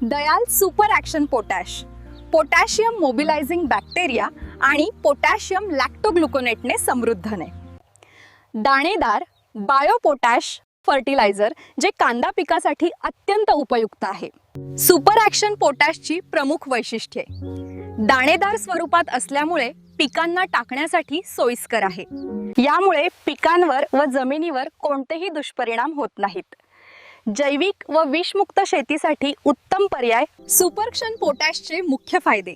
Dayal super action potash potassium mobilising bacteria आणि potassium लॅक्टोग्लुकोनेटने समृद्धने दाणेदार बायोपोटॅश fertiliser जे कांदा पिकासाठी अत्यंत उपयुक्त आहे। सुपर ॲक्शन पोटॅशची प्रमुख वैशिष्ट्ये दाणेदार स्वरूपात असल्यामुळे पिकांना टाकण्यासाठी सोयीस्कर आहे। यामुळे पिकांवर व जमिनीवर कोणतेही दुष्परिणाम होत नाहीत। जैविक व विषमुक्त शेतीसाठी उत्तम पर्याय। सुपरक्षण पोटॅशचे मुख्य फायदे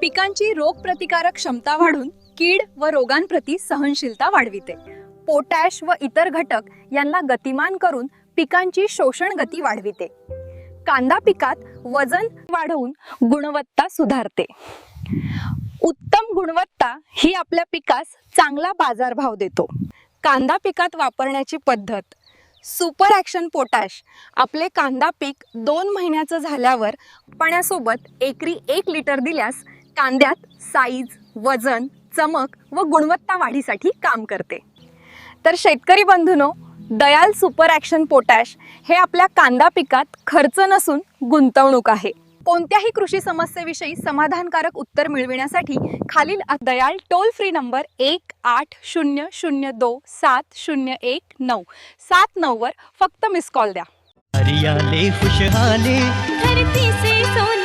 पिकांची रोगप्रतिकारक क्षमता वाढून कीड व रोगांप्रती सहनशीलता वाढविते। पोटॅश व इतर घटक यांना गतिमान करून पिकांची शोषण गती वाढविते। कांदा पिकात वजन वाढवून गुणवत्ता सुधारते। उत्तम गुणवत्ता ही आपल्या पिकास चांगला बाजारभाव देतो। कांदा पिकात वापरण्याची पद्धत सुपर ॲक्शन पोटॅश आपले कांदा पीक 2 महिन्याचं झाल्यावर पाण्यासोबत एकरी 1 लिटर दिल्यास कांद्यात साईज, वजन, चमक व गुणवत्ता वाढीसाठी काम करते। तर शेतकरी बंधूंनो, दयाल सुपर ॲक्शन पोटॅश हे आपल्या कांदा पिकात खर्च नसून गुंतवणूक आहे। कोणत्याही कृषी समस्येविषयी समाधानकारक उत्तर मिळविण्यासाठी खालील दयाल टोल फ्री नंबर 1800270197 वर फक्त मिस कॉल द्या। हरियाले खुशहाले धरती से सोने